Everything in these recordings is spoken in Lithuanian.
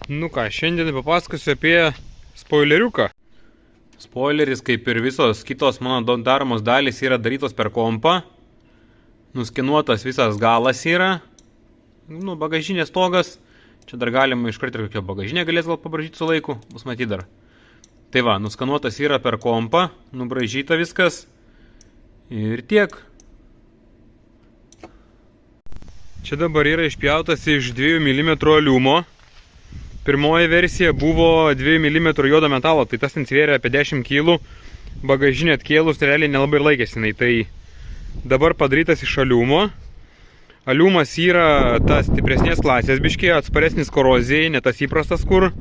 Nu ką, šiandien papasakosiu apie spoileriuką. Spoileris, kaip ir visos kitos mano daromos dalys, yra darytos per kompą. Nuskenuotas visas galas yra. Bagažinės stogas. Čia dar galima iškart ir kokią bagažinę galės gal pabražyti su laiku. Bus matyti dar. Tai va, nuskenuotas yra per kompą. Nubražyta viskas. Ir tiek. Čia dabar yra išpjautas iš 2 mm aliumo. Pirmoji versija buvo 2 mm juodo metalo, tai tas ten svėrė apie 10 kg. Bagažinė atkėlus realiai nelabai ir laikėsi. Tai dabar padarytas iš aliumo. Aliumas yra tas stipresnės klasės biškė, atsparesnis korozijai, ne tas įprastas, kur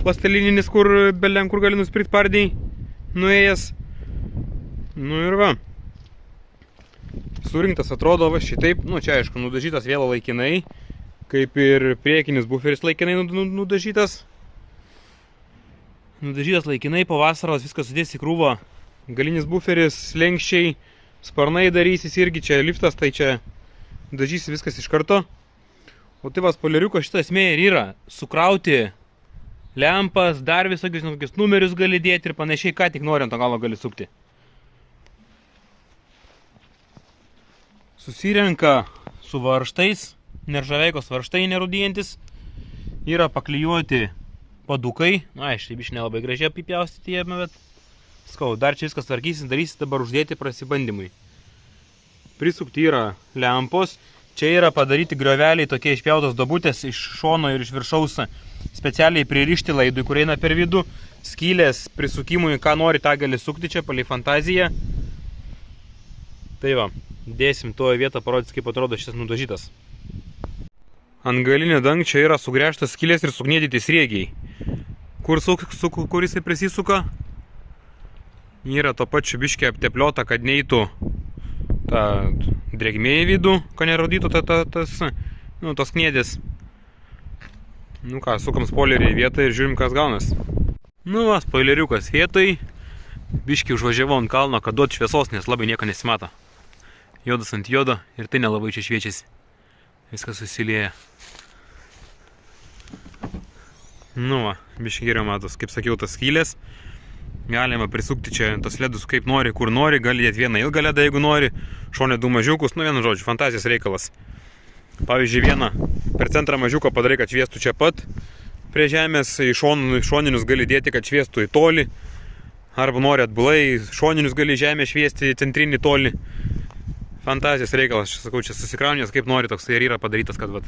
plastelininis, kur belen kur gali nusipirkti pardį nuėjęs. Nu ir va. Surinktas atrodo va šitaip, čia aišku, nudažytas vėl laikinai, kaip ir priekinis buferis laikinai nudažytas. Nudažytas laikinai, po vasaros viskas sudės į krūvą. Galinis buferis, slenkščiai, sparnai darysis irgi, čia liftas, tai čia dažysis viskas iš karto. O tai va, spoileriuko šitą esmė ir yra sukrauti lempas, dar visokius numerius gali dėti ir panašiai, ką tik nori ant to galo gali sukti. Susirenka su varžtais, neržaveikos varžtai nerūdyjantis. Yra paklijuoti padukai. Aiškiai, biškai nelabai gražiai apipjaustyti jame, bet skau, dar čia viskas tvarkysis, darysis dabar uždėti prasibandymui. Prisukti yra lempos. Čia yra padaryti grioveliai, tokie išpjautos dobutės iš šono ir iš viršaus specialiai pririšti laidui, kur eina per vidų. Skylės prisukimui, ką nori, tą gali sukti čia, palei fantaziją. Tai va. Dėsim toje vietą, parodys, kaip atrodo šitas nudažytas. Ant galinio dangčio yra sugręžtas skylės ir suknėdyti sriegiai. Kur jisai prisisuka? Yra to pačiu biškė aptepliota, kad neįtų ta drėgmė į vidų, kad neraudytų tos kniedės. Nu ką, sukam spoilerį į vietą ir žiūrim, kas gaunas. Nu va, spoileriukas vietoj. Biškį užvažiavau ant kalno, kad duot šviesos, nes labai nieko nesimato. Jodas ant jodo ir tai nelabai čia šviečiasi. Viskas susilieja. Nu va, biškai geriau matos, kaip sakiau, tas skylės. Galima prisukti čia tos ledus kaip nori, kur nori. Gali dėti vieną ilgą ledą, jeigu nori. Šone 2 mažiukus, vienu žodžiu, fantazijos reikalas. Pavyzdžiui, vieną per centrą mažiuką padarai, kad šviestų čia pat. Prie žemės į šoninius gali dėti, kad šviestų į tolį. Arba nori atbulai, šoninius gali žemę šviesti į centrinį tolį. Fantazijos reikalas, aš sakau, čia susikraunės kaip nori, toks ir yra padarytas, kad vat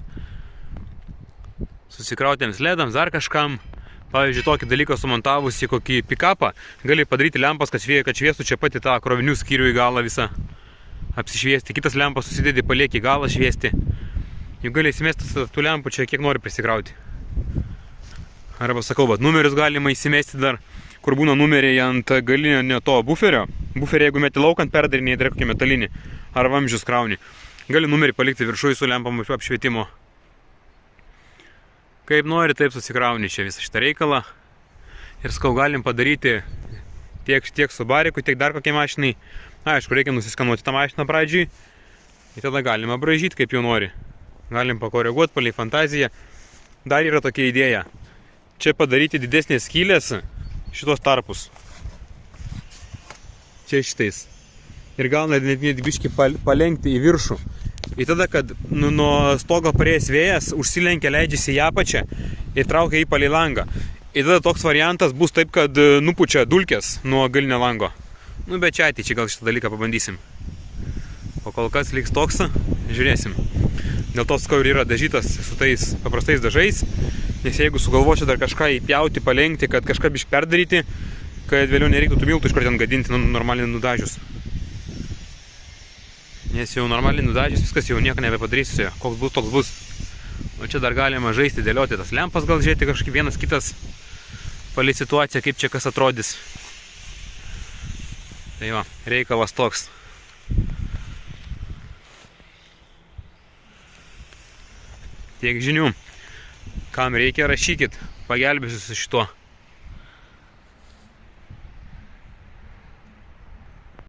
susikrautėms ledams, dar kažkam. Pavyzdžiui, tokį dalyką sumontavus į kokį pick-upą, gali padaryti lempas, kad šviestų čia pat į tą krovinių skyrių į galą visą apsišviesti. Kitas lempas susidėdi, palieki į galą šviesti. Juk gali įsimesti tų lempų čia kiek nori prisikrauti. Arba sakau, bet numerius galima įsimesti dar, kur būna numeriai ant galinio to buferio. Buferį, jeigu meti laukant, perdarinėjai dar kokį metalinį ar vamzdžius krauni. Gali numerį palikti viršui su lempom apšvietimo. Kaip nori, taip susikrauni čia visą šitą reikalą. Ir skau, galim padaryti tiek su bariku, tiek dar kokiai mašinai. Aišku, reikia nusiskanuoti tą mašiną pradžiui. Ir tada galima braižyti, kaip jau nori. Galim pakoreguoti palei fantaziją. Dar yra tokia idėja. Čia padaryti didesnės skylės šitos tarpus. Čia šitais. Ir gal net biškį palenkti į viršų. Ir tada, kad nuo stogo parėjęs vėjas užsilenkia, leidžiasi į apačią ir traukia į palei langą. Ir tada toks variantas bus taip, kad nupučia dulkės nuo galinio lango. Nu, bet čia ateičiai gal šitą dalyką pabandysim. O kol kas liks toks, žiūrėsim. Dėl to skau ir yra dažytas su tais paprastais dažais. Nes jeigu sugalvočiau dar kažką įpjauti, palenkti, kad kažką biškį perdaryti, kad vėliau nereiktų tų miltų iš kur ten gadinti normaliai nudažius. Nes jau normaliai nudažius viskas jau nieko nebepadarysiu. Koks bus, toks bus. O čia dar galima žaisti, dėlioti tas lempas, gal žiūrėti kažkaip vienas kitas palei situaciją, kaip čia kas atrodys. Tai va, reikalas toks. Tiek žinių. Kam reikia, rašykit. Pagelbėsiu su šituo.